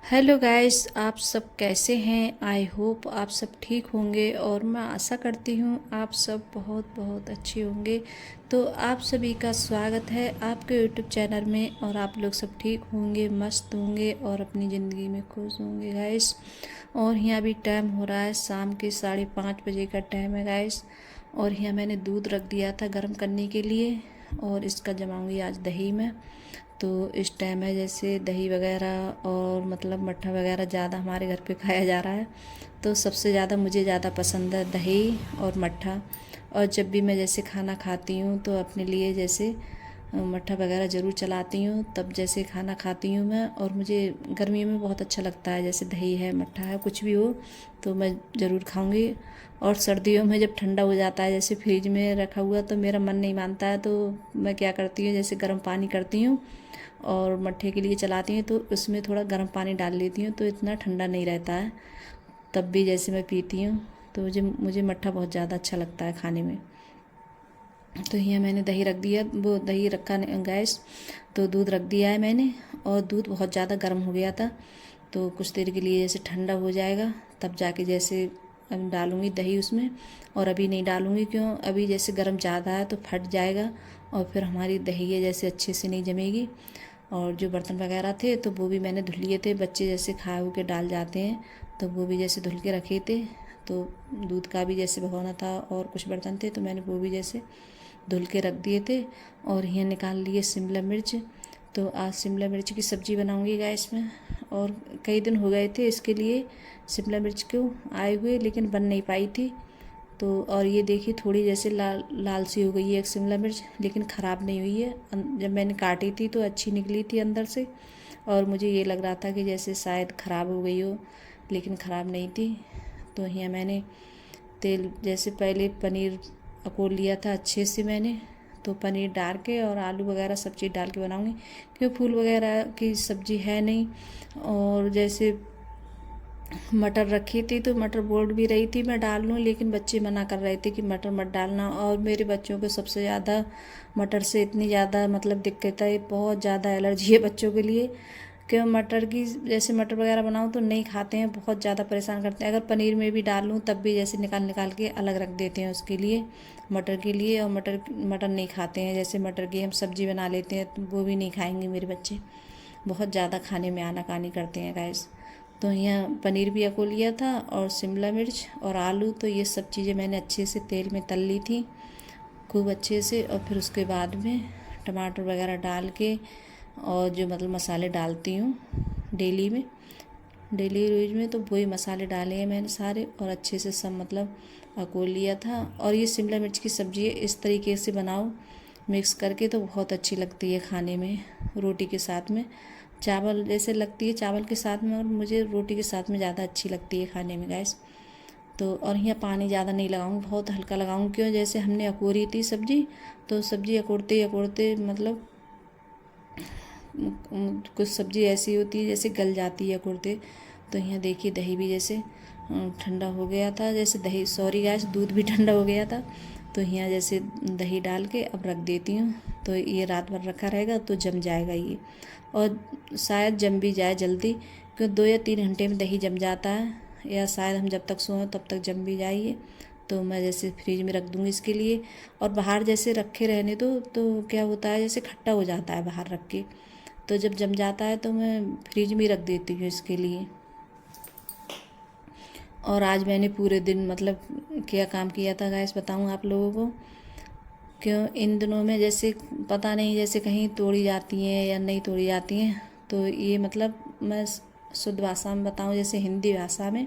Hello guys, आप सब कैसे हैं। आई होप आप सब ठीक होंगे और मैं आशा करती हूँ आप सब बहुत बहुत अच्छे होंगे। तो आप सभी का स्वागत है आपके यूट्यूब चैनल में और आप लोग सब ठीक होंगे, मस्त होंगे और अपनी ज़िंदगी में खुश होंगे गाइस। और यहाँ भी टाइम हो रहा है शाम के 5:30 बजे का टाइम है गाइस। और यहाँ मैंने दूध रख दिया था गर्म करने के लिए और इसका जमाऊँगी आज दही में। तो इस टाइम है जैसे दही वगैरह और मतलब मट्ठा वगैरह ज़्यादा हमारे घर पे खाया जा रहा है। तो सबसे ज़्यादा मुझे ज़्यादा पसंद है दही और मट्ठा। और जब भी मैं जैसे खाना खाती हूँ तो अपने लिए जैसे मट्ठा वगैरह ज़रूर चलाती हूँ, तब जैसे खाना खाती हूँ मैं। और मुझे गर्मियों में बहुत अच्छा लगता है, जैसे दही है मट्ठा है कुछ भी हो तो मैं ज़रूर खाऊंगी। और सर्दियों में जब ठंडा हो जाता है जैसे फ्रिज में रखा हुआ तो मेरा मन नहीं मानता है, तो मैं क्या करती हूँ जैसे गर्म पानी करती हूँ और मट्ठे के लिए चलाती हूँ तो उसमें थोड़ा गर्म पानी डाल लेती हूँ तो इतना ठंडा नहीं रहता है। तब भी जैसे मैं पीती हूँ तो मुझे मट्ठा बहुत ज़्यादा अच्छा लगता है खाने में। तो यहाँ मैंने दही रख दिया, वो दही रखा गैस, तो दूध रख दिया है मैंने। और दूध बहुत ज़्यादा गर्म हो गया था तो कुछ देर के लिए जैसे ठंडा हो जाएगा तब जाके जैसे अब डालूँगी दही उसमें। और अभी नहीं डालूँगी, क्यों, अभी जैसे गर्म ज़्यादा है तो फट जाएगा और फिर हमारी दही है जैसे अच्छे से नहीं जमेगी। और जो बर्तन वगैरह थे तो वो भी मैंने धुल लिए थे, बच्चे जैसे खा हो के डाल जाते हैं तो वो भी जैसे धुल के रखे थे। तो दूध का भी जैसे भगोना था और कुछ बर्तन थे तो मैंने वो भी जैसे धुल के रख दिए थे। और यहाँ निकाल लिए शिमला मिर्च। तो आज शिमला मिर्च की सब्ज़ी बनाऊंगी गैस में। और कई दिन हो गए थे इसके लिए शिमला मिर्च को आए हुए, लेकिन बन नहीं पाई थी। तो और ये देखिए थोड़ी जैसे लाल लाल सी हो गई है एक शिमला मिर्च, लेकिन ख़राब नहीं हुई है। जब मैंने काटी थी तो अच्छी निकली थी अंदर से। और मुझे ये लग रहा था कि जैसे शायद ख़राब हो गई हो, लेकिन ख़राब नहीं थी। तो यहाँ मैंने तेल जैसे पहले पनीर अकोल लिया था अच्छे से मैंने। तो पनीर डाल के और आलू वगैरह सब चीज़ डाल के बनाऊँगी, क्योंकि फूल वगैरह की सब्ज़ी है नहीं। और जैसे मटर रखी थी तो मटर बोल भी रही थी मैं डाल लूँ, लेकिन बच्चे मना कर रहे थे कि मटर मत डालना। और मेरे बच्चों को सबसे ज़्यादा मटर से इतनी ज़्यादा मतलब दिक्कत है, बहुत ज़्यादा एलर्जी है बच्चों के लिए। क्यों, मटर की जैसे मटर वगैरह बनाऊँ तो नहीं खाते हैं, बहुत ज़्यादा परेशान करते हैं। अगर पनीर में भी डाल लूँ तब भी जैसे निकाल निकाल के अलग रख देते हैं उसके लिए, मटर के लिए। और मटर मटर नहीं खाते हैं, जैसे मटर की हम सब्ज़ी बना लेते हैं तो वो भी नहीं खाएंगे मेरे बच्चे, बहुत ज़्यादा खाने में आनाकानी करते हैं गैस। तो यहाँ पनीर भी अको लिया था और शिमला मिर्च और आलू, तो ये सब चीज़ें मैंने अच्छे से तेल में तल ली थी खूब अच्छे से। और फिर उसके बाद में टमाटर वगैरह डाल के और जो मतलब मसाले डालती हूँ डेली में, डेली यूज में, तो वही मसाले डाले हैं मैंने सारे और अच्छे से सब मतलब अकोल लिया था। और ये शिमला मिर्च की सब्ज़ी इस तरीके से बनाओ मिक्स करके तो बहुत अच्छी लगती है खाने में, रोटी के साथ में। चावल जैसे लगती है चावल के साथ में, और मुझे रोटी के साथ में ज़्यादा अच्छी लगती है खाने में गैस। तो और यहाँ पानी ज़्यादा नहीं लगाऊंगी, बहुत हल्का लगाऊंगी, क्यों, जैसे हमने अकोरी थी सब्ज़ी तो सब्ज़ी अकोड़ते अकोड़ते मतलब कुछ सब्ज़ी ऐसी होती है जैसे गल जाती है अकोड़ते। तो यहाँ देखिए दही भी जैसे ठंडा हो गया था, जैसे दही, सॉरी गैस, दूध भी ठंडा हो गया था। तो यहाँ जैसे दही डाल के अब रख देती हूँ, तो ये रात भर रखा रहेगा तो जम जाएगा ये। और शायद जम भी जाए जल्दी, क्योंकि 2 या 3 घंटे में दही जम जाता है, या शायद हम जब तक सोएं तब तक जम भी जाइए। तो मैं जैसे फ्रिज में रख दूँगी इसके लिए। और बाहर जैसे रखे रहने दो तो क्या होता है जैसे खट्टा हो जाता है बाहर रख के, तो जब जम जाता है तो मैं फ्रिज में रख देती हूँ इसके लिए। और आज मैंने पूरे दिन मतलब क्या काम किया था गैस बताऊँ आप लोगों को। क्यों, इन दिनों में जैसे पता नहीं जैसे कहीं तोड़ी जाती हैं या नहीं तोड़ी जाती हैं, तो ये मतलब मैं शुद्ध भाषा में बताऊँ, जैसे हिंदी भाषा में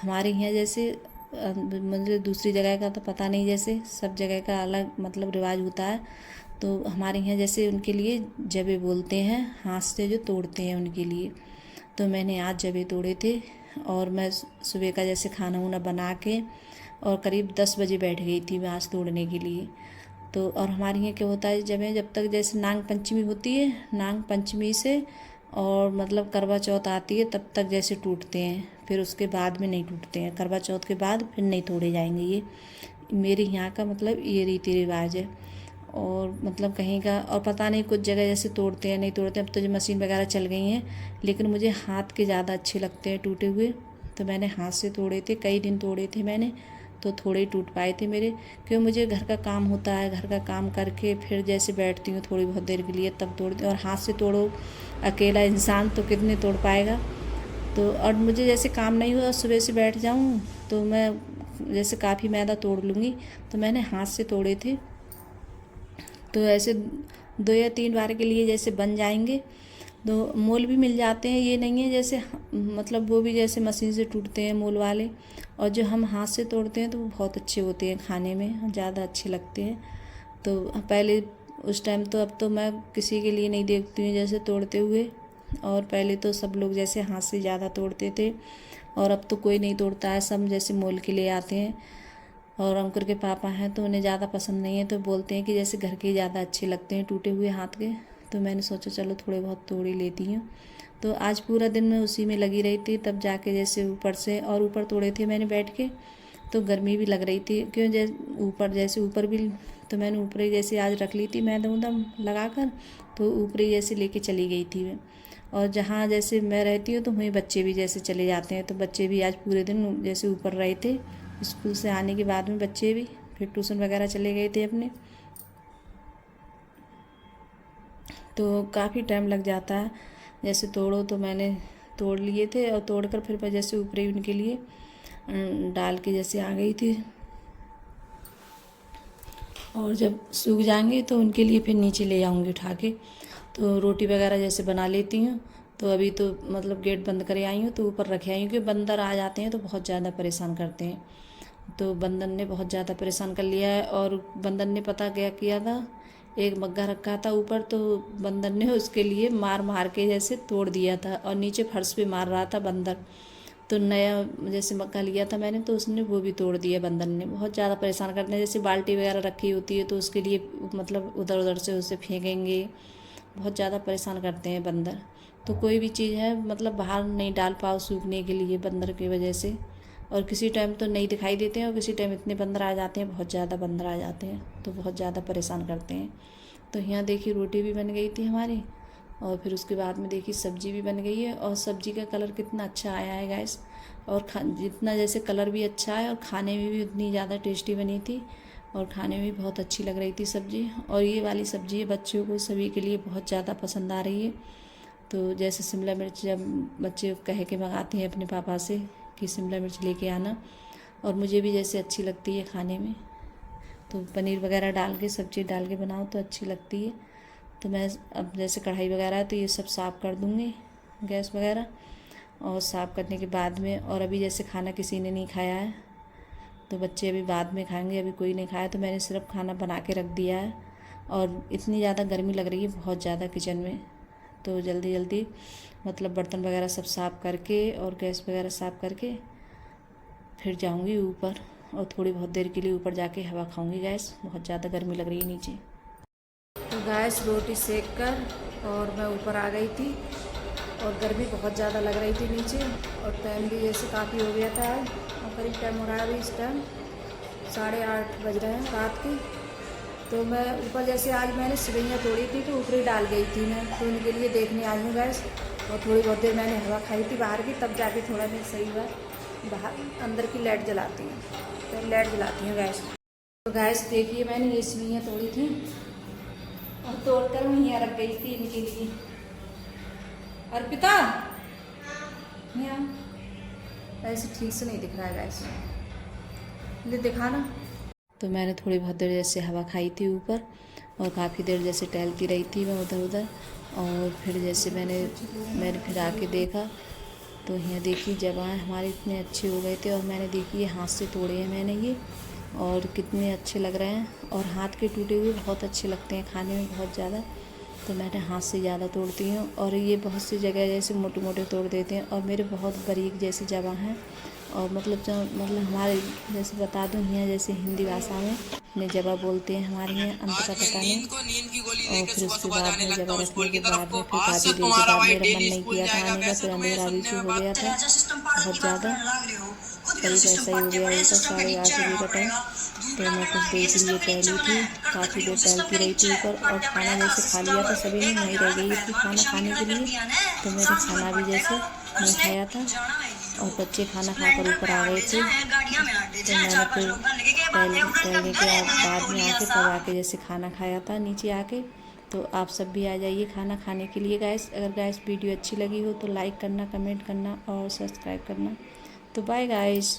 हमारे यहाँ जैसे मतलब दूसरी जगह का तो पता नहीं, जैसे सब जगह का अलग मतलब रिवाज होता है। तो हमारे यहाँ जैसे उनके लिए जबे बोलते हैं, हाथ से जो तोड़ते हैं उनके लिए। तो मैंने आज जबे तोड़े थे और मैं सुबह का जैसे खाना वाना बना के और करीब 10 बजे बैठ गई थी मैं आज तोड़ने के लिए। तो और हमारे यहाँ क्या होता है जब तक जैसे नाग पंचमी होती है, नाग पंचमी से और मतलब करवा चौथ आती है तब तक जैसे टूटते हैं, फिर उसके बाद में नहीं टूटते हैं। करवा चौथ के बाद फिर नहीं तोड़े जाएंगे, ये मेरे यहाँ का मतलब ये रीति रिवाज है। और मतलब कहीं का, और पता नहीं कुछ जगह जैसे तोड़ते हैं नहीं तोड़ते हैं। अब तो जो मशीन वगैरह चल गई हैं, लेकिन मुझे हाथ के ज़्यादा अच्छे लगते हैं टूटे हुए। तो मैंने हाथ से तोड़े थे, कई दिन तोड़े थे मैंने, तो थोड़े ही टूट पाए थे मेरे, क्योंकि मुझे घर का काम होता है, घर का काम करके फिर जैसे बैठती हूँ थोड़ी बहुत देर के लिए तब तोड़ती हूँ। और हाथ से तोड़ो अकेला इंसान तो कितने तोड़ पाएगा। तो और मुझे जैसे काम नहीं हुआ सुबह से बैठ जाऊँ तो मैं जैसे काफ़ी मैदा तोड़ लूँगी। तो मैंने हाथ से तोड़े थे, तो ऐसे 2 या 3 बार के लिए जैसे बन जाएंगे। तो मोल भी मिल जाते हैं, ये नहीं है जैसे मतलब वो भी जैसे मशीन से टूटते हैं मोल वाले, और जो हम हाथ से तोड़ते हैं तो वो बहुत अच्छे होते हैं, खाने में ज़्यादा अच्छे लगते हैं। तो पहले उस टाइम तो, अब तो मैं किसी के लिए नहीं देखती हूँ जैसे तोड़ते हुए, और पहले तो सब लोग जैसे हाथ से ज़्यादा तोड़ते थे, और अब तो कोई नहीं तोड़ता है, सब जैसे मोल के लिए आते हैं। और अंकुर के पापा हैं तो उन्हें ज़्यादा पसंद नहीं है, तो बोलते हैं कि जैसे घर के ज़्यादा अच्छे लगते हैं टूटे हुए हाथ के। तो मैंने सोचा चलो थोड़े बहुत तोड़ ही लेती हूँ। तो आज पूरा दिन मैं उसी में लगी रही थी, तब जाके जैसे ऊपर से और ऊपर तोड़े थे मैंने बैठ के। तो गर्मी भी लग रही थी, क्यों जैसे ऊपर भी, तो मैंने ऊपर ही जैसे आज रख ली थी मैदा उदम लगा कर, तो ऊपर ही जैसे लेके चली गई थी मैं। और जहाँ जैसे मैं रहती हूँ तो वहीं बच्चे भी जैसे चले जाते हैं, तो बच्चे भी आज पूरे दिन जैसे ऊपर रहे थे। स्कूल से आने के बाद में बच्चे भी फिर ट्यूशन वगैरह चले गए थे अपने। तो काफ़ी टाइम लग जाता है जैसे तोड़ो। तो मैंने तोड़ लिए थे, और तोड़कर फिर मैं जैसे ऊपर ही उनके लिए डाल के जैसे आ गई थी। और जब सूख जाएंगे तो उनके लिए फिर नीचे ले आऊँगी उठा के। तो रोटी वगैरह जैसे बना लेती हूँ। तो अभी तो मतलब गेट बंद करे आई हूँ, तो ऊपर रखे आई हूँ, क्योंकि बंदर आ जाते हैं तो बहुत ज़्यादा परेशान करते हैं। तो बंदर ने बहुत ज़्यादा परेशान कर लिया है। और बंदर ने पता क्या किया था, एक मग्गा रखा था ऊपर, तो बंदर ने उसके लिए मार मार के जैसे तोड़ दिया था, और नीचे फर्श पे मार रहा था बंदर। तो नया जैसे मग्गा लिया था मैंने, तो उसने वो भी तोड़ दिया बंदर ने। बहुत ज़्यादा परेशान करते हैं, जैसे बाल्टी वगैरह रखी होती है तो उसके लिए मतलब उधर उधर से उसे फेंकेंगे, बहुत ज़्यादा परेशान करते हैं बंदर। तो कोई भी चीज़ है मतलब बाहर नहीं डाल पाओ सूखने के लिए बंदर की वजह से। और किसी टाइम तो नहीं दिखाई देते हैं, और किसी टाइम इतने बंदर आ जाते हैं, बहुत ज़्यादा बंदर आ जाते हैं, तो बहुत ज़्यादा परेशान करते हैं। तो यहाँ देखिए रोटी भी बन गई थी हमारी, और फिर उसके बाद में देखिए सब्जी भी बन गई है। और सब्जी का कलर कितना अच्छा आया है गैस, और जितना जैसे कलर भी अच्छा है, और खाने में भी उतनी ज़्यादा टेस्टी बनी थी, और खाने में भी बहुत अच्छी लग रही थी सब्ज़ी। और ये वाली सब्ज़ी बच्चों को सभी के लिए बहुत ज़्यादा पसंद आ रही है। तो जैसे शिमला मिर्च जब बच्चे कह के मंगाते हैं अपने पापा से कि शिमला मिर्च लेके आना, और मुझे भी जैसे अच्छी लगती है खाने में, तो पनीर वगैरह डाल के सब्ज़ी डाल के बनाओ तो अच्छी लगती है। तो मैं अब जैसे कढ़ाई वगैरह है तो ये सब साफ़ कर दूँगी, गैस वगैरह। और साफ़ करने के बाद में, और अभी जैसे खाना किसी ने नहीं खाया है तो बच्चे अभी बाद में खाएंगे, अभी कोई नहीं खाया, तो मैंने सिर्फ खाना बना के रख दिया है। और इतनी ज़्यादा गर्मी लग रही है बहुत ज़्यादा किचन में, तो जल्दी जल्दी मतलब बर्तन वगैरह सब साफ़ करके और गैस वगैरह साफ़ करके फिर जाऊंगी ऊपर, और थोड़ी बहुत देर के लिए ऊपर जाके हवा खाऊंगी गैस, बहुत ज़्यादा गर्मी लग रही है नीचे। तो गैस रोटी सेक कर और मैं ऊपर आ गई थी, और गर्मी बहुत ज़्यादा लग रही थी नीचे, और टाइम भी जैसे काफ़ी हो गया था आज, और करीब टाइम हो रहा है अभी इस टाइम 8:30 बज रहे हैं रात के। तो मैं ऊपर जैसे आज मैंने सिवैयाँ तोड़ी थी तो ऊपर ही डाल गई थी मैं, तो उनके लिए देखने आई हूँ गैस। और थोड़ी बहुत देर मैंने हवा खाई थी बाहर की, तब जाके थोड़ा मैं सही हुआ, बाहर अंदर की लाइट जलाती हूँ, तो लाइट जलाती हूँ गैस। तो गैस देखिए मैंने ये सिवैयाँ तोड़ी थी, और तोड़कर मैं यहाँ रख गई थी इनके लिए। अर्पिता यहाँ ऐसे ठीक से नहीं दिख रहा है गैस, ले दिखाना। तो मैंने थोड़ी बहुत देर जैसे हवा खाई थी ऊपर, और काफ़ी देर जैसे टहलती रही थी मैं उधर उधर। और फिर जैसे मैंने फिर आके देखा, तो यहाँ देखिए जवान हमारे इतने अच्छे हो गए थे, और मैंने देखिए हाथ से तोड़े हैं मैंने ये, और कितने अच्छे लग रहे हैं। और हाथ के टूटे हुए बहुत अच्छे लगते हैं खाने में बहुत ज़्यादा, तो मैंने हाथ से ज़्यादा तोड़ती हूँ। और ये बहुत सी जगह जैसे मोटे मोटे तोड़ देते हैं, और मेरे बहुत बारीक जैसे जगह हैं। और मतलब हमारे जैसे बता दूँ यहाँ जैसे हिंदी भाषा में ने जगह बोलते हैं हमारे यहाँ, अंत का पता नहीं। और फिर उसके बाद में जगह रखने के बाद में फिर काफ़ी देर के बाद मेरा मन नहीं किया था आने का, फिर अंधेरा भी शुरू हो गया था बहुत ज़्यादा। करीब ऐसा ही हो गया होगा 8:30 बजे का टाइम। तो मैं कुछ देर के लिए टहली थी, काफ़ी देर टहलती रही थी ऊपर, और खाना जैसे खा लिया था सभी ने, वहीं रह गई थी खाना खाने के लिए। तो मैंने खाना भी जैसे नहीं खाया था और बच्चे खाना खाकर ऊपर आ गए थे। तो मैंने फिर टहलने के बाद में आके तब आके जैसे खाना खाया था नीचे आके। तो आप सब भी आ जाइए खाना खाने के लिए गाइस। अगर गाइस वीडियो अच्छी लगी हो तो लाइक करना, कमेंट करना और सब्सक्राइब करना। तो बाय गाइस।